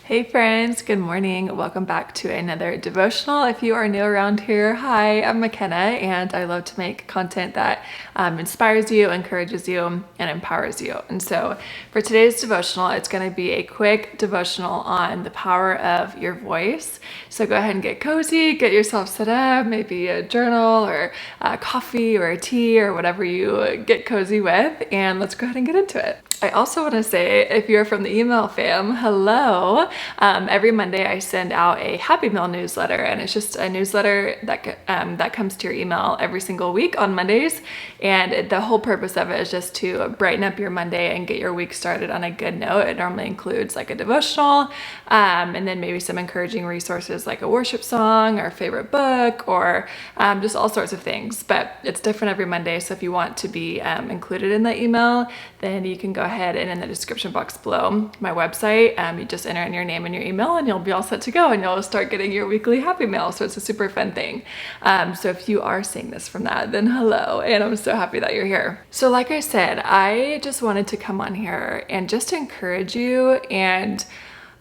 Hey friends, good morning. Welcome back to another devotional. If you are new around here, hi, I'm McKenna and I love to make content that inspires you, encourages you, and empowers you. And so for today's devotional, it's going to be a quick devotional on the power of your voice. So go ahead and get cozy, get yourself set up, maybe a journal or a coffee or a tea or whatever you get cozy with, and let's go ahead and get into it. I also want to say, if you're from the email fam, hello. Every Monday I send out a Happy Meal newsletter, and it's just a newsletter that comes to your email every single week on Mondays. And the whole purpose of it is just to brighten up your Monday and get your week started on a good note. It normally includes like a devotional, and then maybe some encouraging resources like a worship song or favorite book or just all sorts of things. But it's different every Monday. So if you want to be included in that email, then you can go ahead and in the description box below my website, you just enter in your name and your email and you'll be all set to go and you'll start getting your weekly Happy Meal. So it's a super fun thing. So if you are seeing this from that, then hello, and I'm so happy that you're here. So like I said, I just wanted to come on here and just encourage you and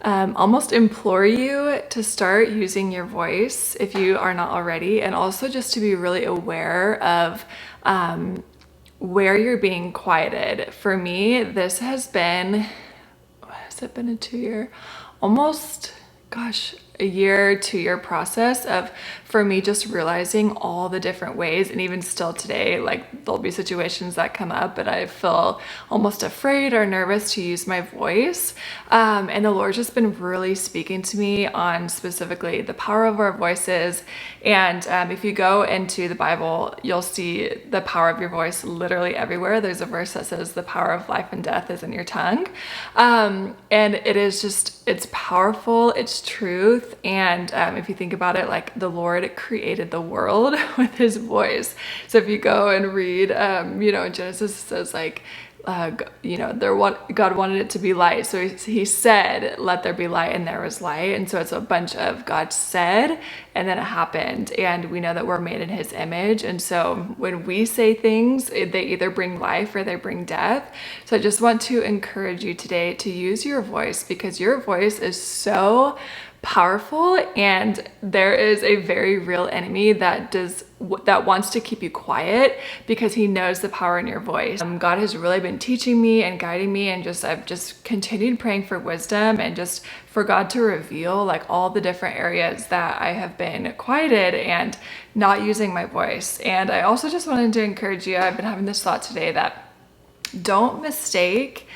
almost implore you to start using your voice if you are not already, and also just to be really aware of where you're being quieted. For me, this has been, has it been a 2 year, almost, gosh, a year, 2 year process of, for me, just realizing all the different ways. And even still today, like there'll be situations that come up, but I feel almost afraid or nervous to use my voice. And the Lord's just been really speaking to me on specifically the power of our voices. And if you go into the Bible, you'll see the power of your voice literally everywhere. There's a verse that says the power of life and death is in your tongue. And it is just, it's powerful, it's truth. And if you think about it, like the Lord created the world with his voice. So if you go and read, in Genesis, it says like, God wanted it to be light. So he said, let there be light, and there was light. And so it's a bunch of God said, and then it happened. And we know that we're made in his image. And so when we say things, they either bring life or they bring death. So I just want to encourage you today to use your voice, because your voice is so powerful, and there is a very real enemy that wants to keep you quiet because he knows the power in your voice. God has really been teaching me and guiding me, and I've just continued praying for wisdom and just for God to reveal like all the different areas that I have been quieted and not using my voice. And I also just wanted to encourage you, I've been having this thought today that don't mistake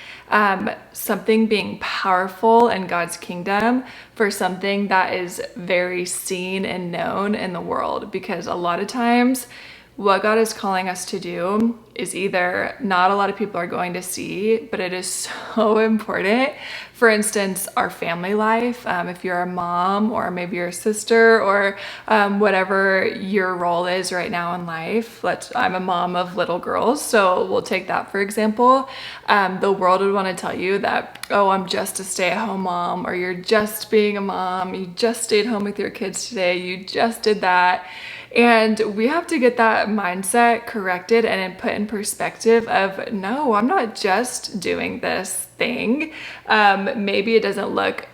something being powerful in God's kingdom for something that is very seen and known in the world. Because a lot of times what God is calling us to do is either not a lot of people are going to see, but it is so important. For instance, our family life, if you're a mom or maybe you're a sister or whatever your role is right now in life. I'm a mom of little girls, so we'll take that for example. The world would want to tell you that, oh, I'm just a stay-at-home mom, or you're just being a mom, you just stayed home with your kids today, you just did that. And we have to get that mindset corrected and put in perspective of, no, I'm not just doing this thing. Maybe it doesn't look,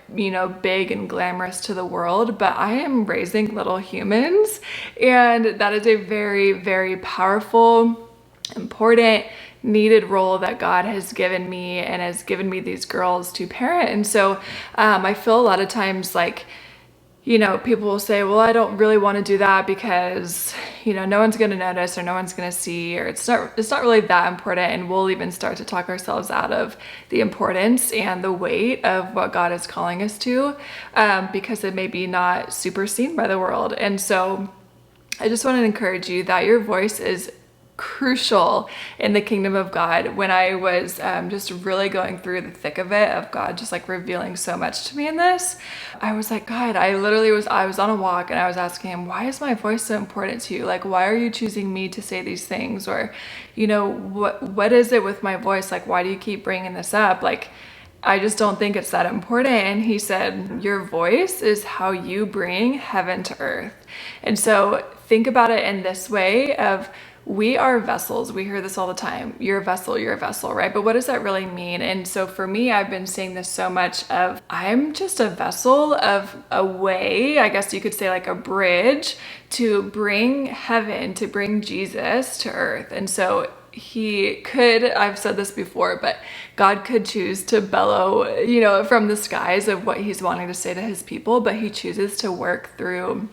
big and glamorous to the world, but I am raising little humans. And that is a very, very powerful, important, needed role that God has given me and has given me these girls to parent. And so I feel a lot of times like, people will say, well, I don't really want to do that because, no one's going to notice or no one's going to see, or it's not really that important. And we'll even start to talk ourselves out of the importance and the weight of what God is calling us to, because it may be not super seen by the world. And so I just want to encourage you that your voice is crucial in the kingdom of God. When I was just really going through the thick of it, of God just like revealing so much to me in this, I was like, God, I was on a walk and I was asking him, why is my voice so important to you? Like, why are you choosing me to say these things? Or, what is it with my voice? Like, why do you keep bringing this up? Like, I just don't think it's that important. And he said, your voice is how you bring heaven to earth. And so think about it in this way of, we are vessels. We hear this all the time. You're a vessel, right? But what does that really mean? And so for me, I've been seeing this so much of I'm just a vessel of a way, I guess you could say like a bridge to bring heaven, to bring Jesus to earth. And so he could, I've said this before, but God could choose to bellow, from the skies of what he's wanting to say to his people, but he chooses to work through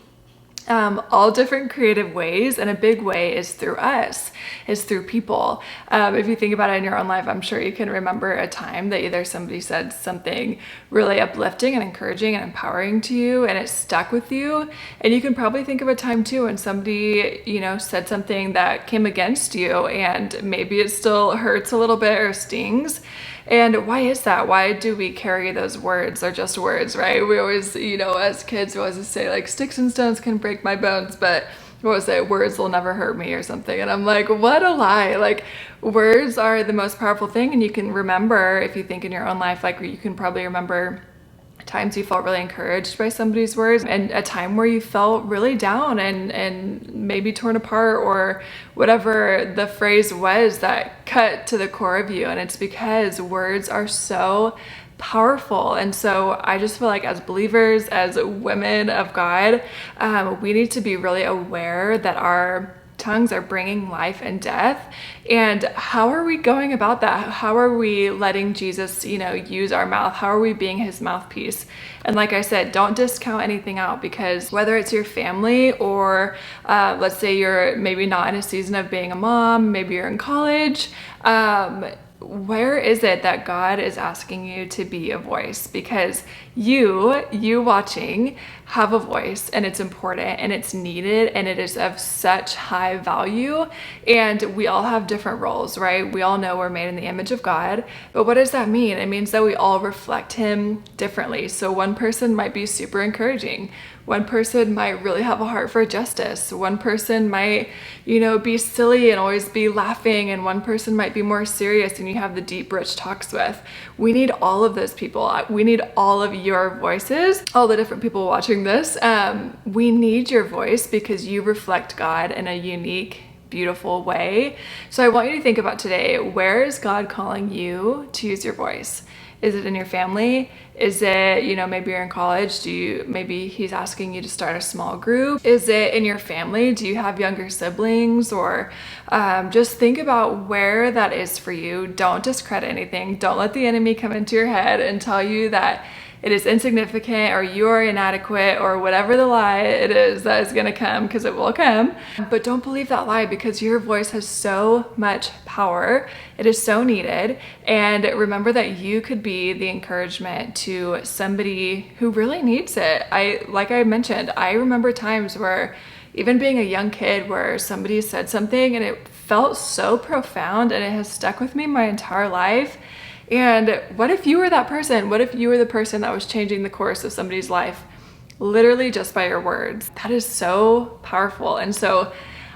all different creative ways, and a big way is through us, is through people. If you think about it in your own life, I'm sure you can remember a time that either somebody said something really uplifting and encouraging and empowering to you, and it stuck with you. And you can probably think of a time too when somebody, said something that came against you, and maybe it still hurts a little bit or stings. And why is that? Why do we carry those words? They're just words, right? We always, as kids, we always say like sticks and stones can break my bones, but what was it? Words will never hurt me or something. And I'm like, what a lie. Like words are the most powerful thing. And you can remember, if you think in your own life, like you can probably remember times you felt really encouraged by somebody's words, and a time where you felt really down and maybe torn apart, or whatever the phrase was that cut to the core of you. And it's because words are so powerful. And so I just feel like as believers, as women of God, we need to be really aware that our tongues are bringing life and death. And how are we going about that? How are we letting Jesus, use our mouth? How are we being his mouthpiece? And like I said, don't discount anything out, because whether it's your family or let's say you're maybe not in a season of being a mom, maybe you're in college, where is it that God is asking you to be a voice? Because you watching have a voice, and it's important and it's needed, and it is of such high value. And we all have different roles, right? We all know we're made in the image of God, but what does that mean? It means that we all reflect him differently. So one person might be super encouraging. One person might really have a heart for justice. One person might, be silly and always be laughing. And one person might be more serious and you have the deep, rich talks with. We need all of those people. We need all of your voices, all the different people watching this. We need your voice because you reflect God in a unique, beautiful way. So I want you to think about today, where is God calling you to use your voice? Is it in your family? Is it, maybe you're in college? Maybe he's asking you to start a small group? Is it in your family? Do you have younger siblings? Or just think about where that is for you. Don't discredit anything. Don't let the enemy come into your head and tell you that it is insignificant or you are inadequate or whatever the lie it is that is going to come, because it will come. But don't believe that lie, because your voice has so much power. It is so needed. And remember that you could be the encouragement to somebody who really needs it. Like I mentioned, I remember times where, even being a young kid, where somebody said something and it felt so profound and it has stuck with me my entire life. And what if you were that person? What if you were the person that was changing the course of somebody's life, literally just by your words? That is so powerful. And so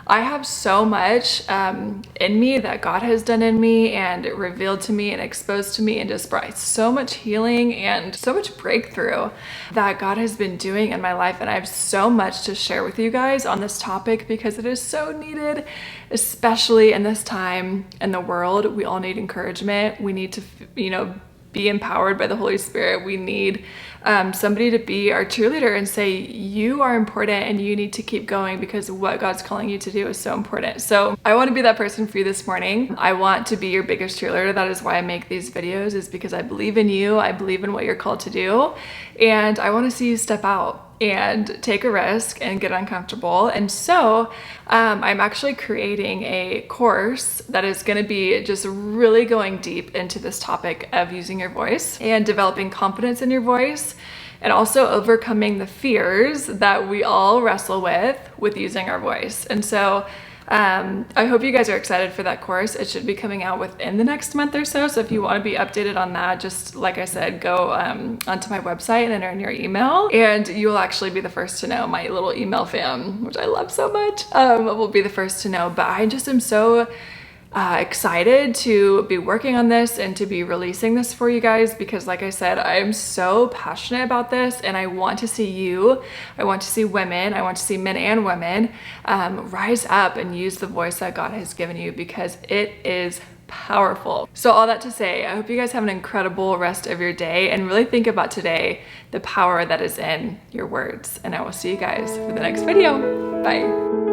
I have so much in me that God has done in me and revealed to me and exposed to me, and just brought so much healing and so much breakthrough that God has been doing in my life. And I have so much to share with you guys on this topic, because it is so needed, especially in this time in the world. We all need encouragement. We need to, be empowered by the Holy Spirit. We need somebody to be our cheerleader and say, you are important and you need to keep going, because what God's calling you to do is so important. So I want to be that person for you this morning. I want to be your biggest cheerleader. That is why I make these videos, is because I believe in you. I believe in what you're called to do. And I want to see you step out and take a risk and get uncomfortable. And so I'm actually creating a course that is going to be just really going deep into this topic of using your voice and developing confidence in your voice, and also overcoming the fears that we all wrestle with using our voice. And so I hope you guys are excited for that course. It should be coming out within the next month or so. So if you want to be updated on that, just like I said, go onto my website and enter in your email, and you will actually be the first to know. My little email fam, which I love so much, will be the first to know. But I just am so excited to be working on this and to be releasing this for you guys, because like I said, I am so passionate about this, and I want to see you, I want to see women, I want to see men and women rise up and use the voice that God has given you, because it is powerful. So all that to say, I hope you guys have an incredible rest of your day, and really think about today the power that is in your words. And I will see you guys for the next video. Bye.